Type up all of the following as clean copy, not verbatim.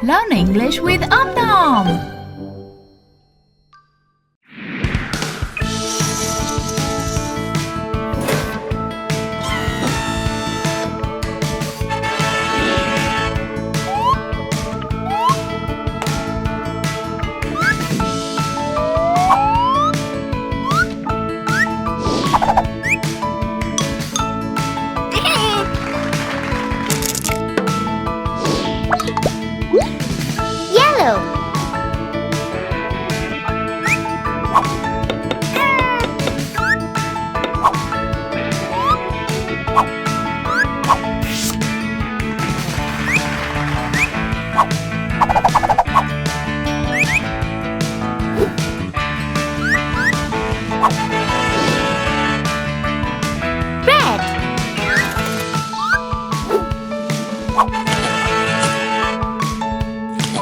Learn English with Om Nom.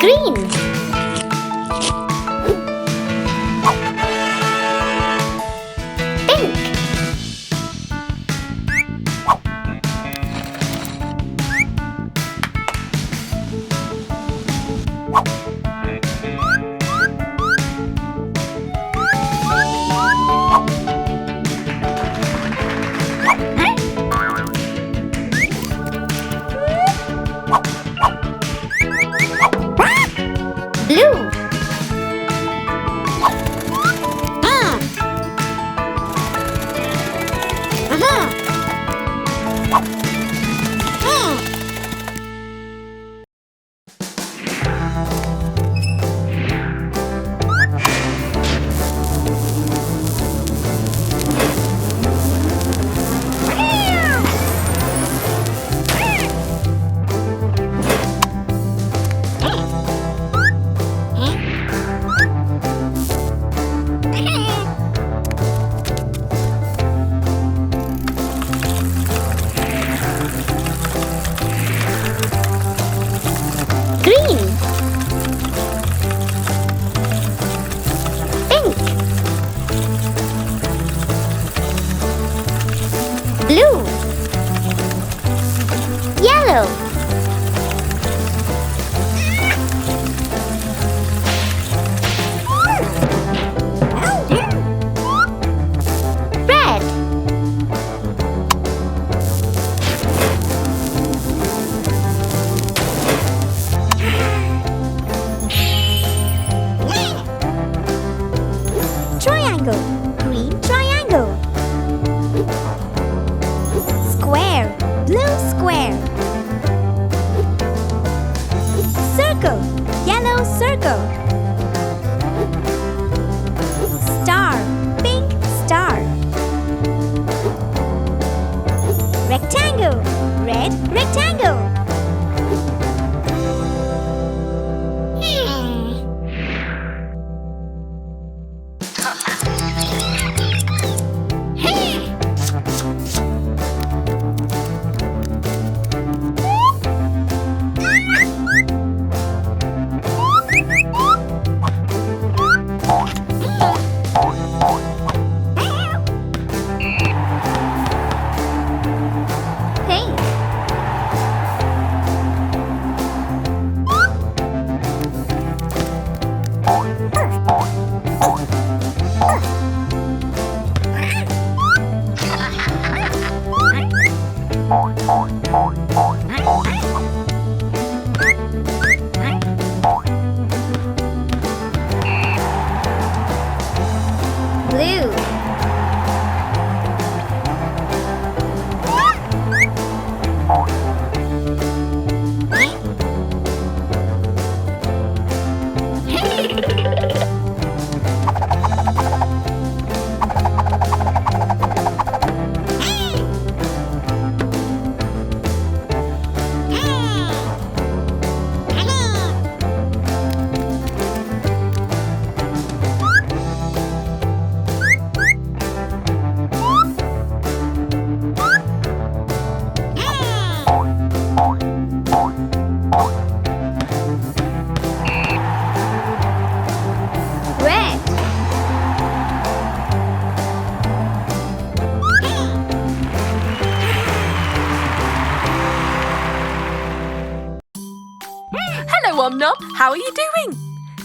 Green. Pink. Blue. Green. Pink. Blue. Yellow. Red. Triangle. Green triangle. Square. Blue square. Circle. Yellow circle. Star. Pink star. Rectangle. Red rectangle. Pink. Hello, Om Nom. How are you doing?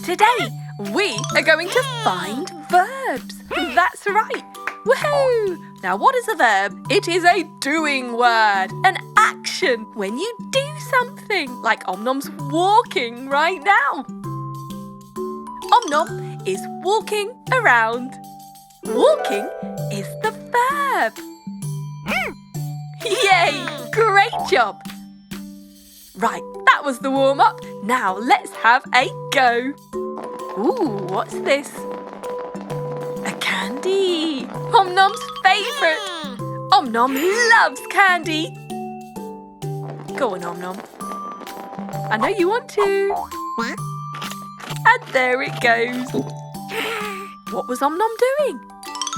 Today, we are going to find verbs. That's right. Woohoo! Now, what is a verb? It is a doing word, an action when you do something, like Om Nom's walking right now. Om Nom is walking around. Walking is the verb. Yay! Great job! Right, that was the warm-up. Now let's have a go. Ooh, what's this? A candy. Om Nom's favourite. Om Nom loves candy. Go on, Om Nom. I know you want to. And there it goes. What was Om Nom doing?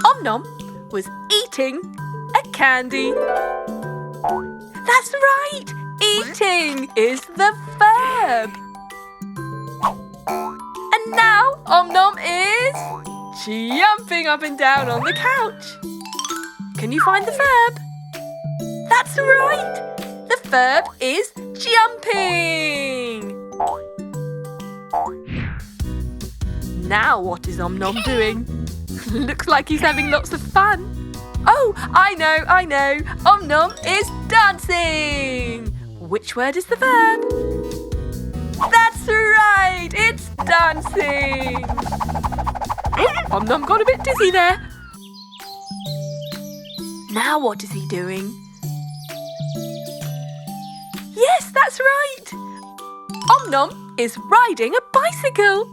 Om Nom was eating a candy. That's right. Eating is the verb. And now Om Nom is jumping up and down on the couch. Can you find the verb? That's right. The verb is jumping. Now what is Om Nom doing? Looks like he's having lots of fun. Oh, I know. Om Nom is dancing. Which word is the verb? That's right, it's dancing. Oh, Om Nom got a bit dizzy there. Now what is he doing? Yes, that's right. Om Nom is riding a bicycle.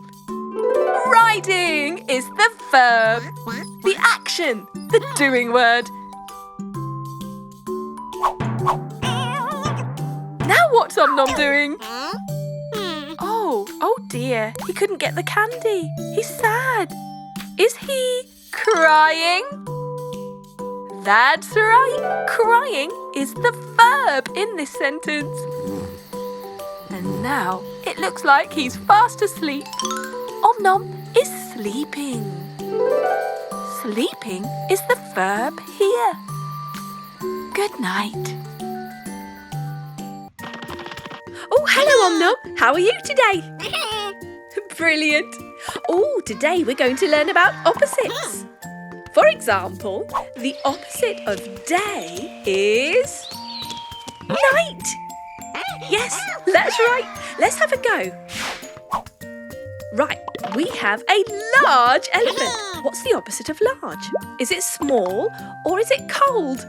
Riding is the verb, the action, the doing word. Now what's Om Nom doing? Oh dear, he couldn't get the candy. He's sad. Is he crying? That's right, crying is the verb in this sentence. And now it looks like he's fast asleep. Om Nom is sleeping. Sleeping is the verb here. Good night. Oh, hello, Om Nom. How are you today? Brilliant. Oh, today we're going to learn about opposites. For example, the opposite of day is night. Yes, that's right. Let's have a go. Right, we have a large elephant. What's the opposite of large? Is it small or is it cold?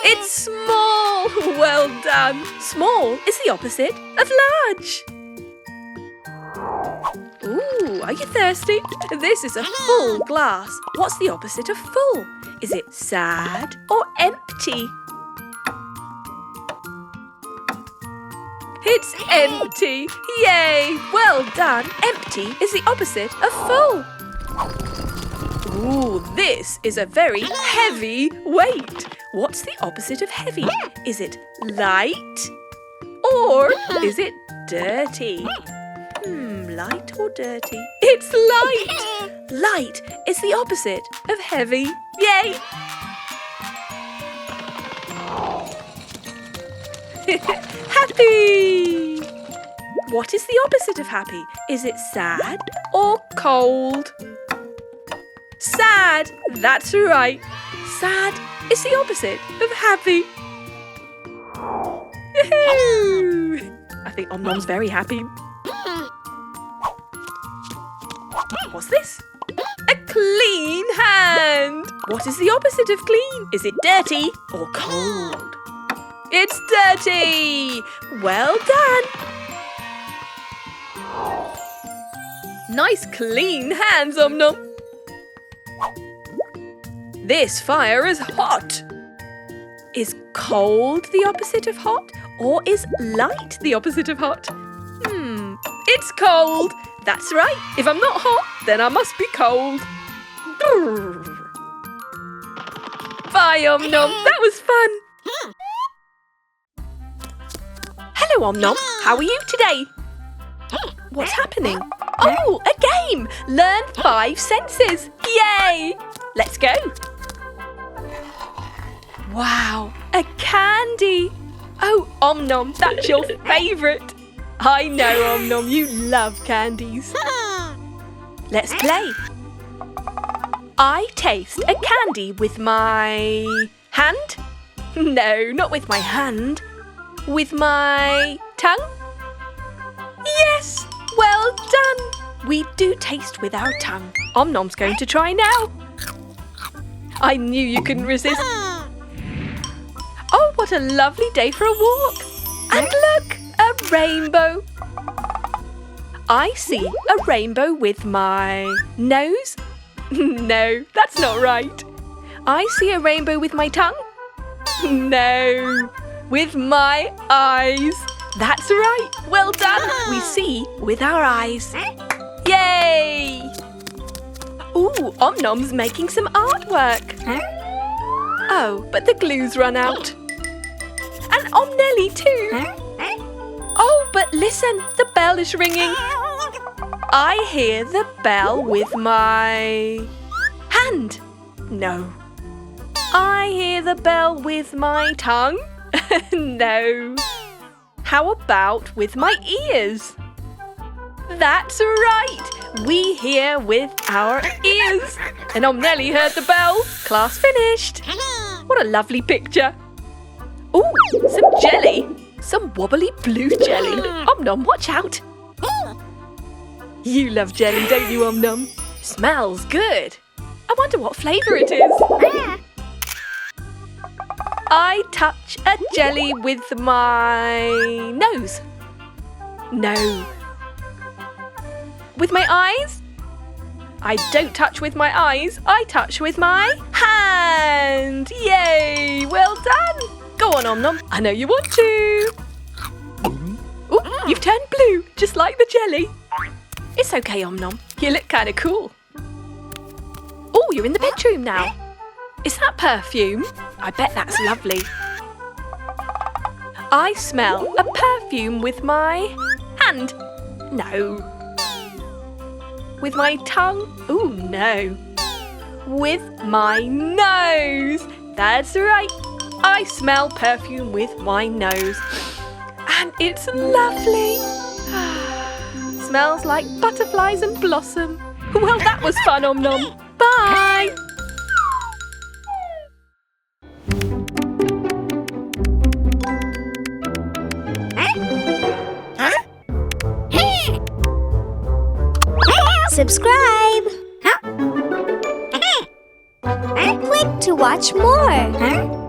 It's small. Well done. Small is the opposite of large. Ooh, are you thirsty? This is a full glass. What's the opposite of full? Is it sad or empty? It's empty. Yay! Well done. Empty is the opposite of full. Ooh, this is a very heavy weight. What's the opposite of heavy? Is it light or is it dirty? Light or dirty? It's light. Light is the opposite of heavy. Yay! Happy! What is the opposite of happy? Is it sad or cold? Sad! That's right. Sad is the opposite of happy. Yahoo! I think Om Nom's very happy. What's this? A clean hand! What is the opposite of clean? Is it dirty or cold? It's dirty! Well done! Nice clean hands, Om Nom. This fire is hot. Is cold the opposite of hot? Or is light the opposite of hot? It's cold. That's right. If I'm not hot, then I must be cold. Bye, Om Nom. That was fun. Hello, Om Nom. How are you today? What's happening? Oh, a game. Learn 5 senses. Yay. Let's go. Wow, a candy. Oh, Om Nom, that's your favourite. I know, Om Nom, you love candies. Let's play. I taste a candy with my hand. No, not with my hand. With my tongue. Yes, well done. We do taste with our tongue. Om Nom's going to try now. I knew you couldn't resist. Oh, what a lovely day for a walk. And look, a rainbow. I see a rainbow with my nose. No, that's not right. I see a rainbow with my tongue. No, with my eyes. That's right. Well done. We see with our eyes. Yay! Ooh, Om Nom's making some artwork. Oh, but the glue's run out. And Om Nelle too. Oh, but listen, the bell is ringing. I hear the bell with my hand. No. I hear the bell with my tongue. No. How about with my ears? That's right. We hear with our ears. And Om Nelle heard the bell. Class finished. What a lovely picture. Ooh, some jelly. Some wobbly blue jelly. Om Nom, watch out. You love jelly, don't you, Om Nom? Smells good. I wonder what flavour it is. I touch a jelly with my nose. No. With my eyes? I don't touch with my eyes. I touch with my hand. Yay! Well done. Go on, Om Nom. I know you want to. Ooh, you've turned blue, just like the jelly. It's okay, Om Nom. You look kind of cool. Oh, you're in the bedroom now. Is that perfume? I bet that's lovely. I smell a perfume with my hand. No. With my tongue? Ooh, no. With my nose. That's right. I smell perfume with my nose. And it's lovely. Smells like butterflies and blossom. Well, that was fun, Om Nom. Bye. Subscribe. Click to watch more.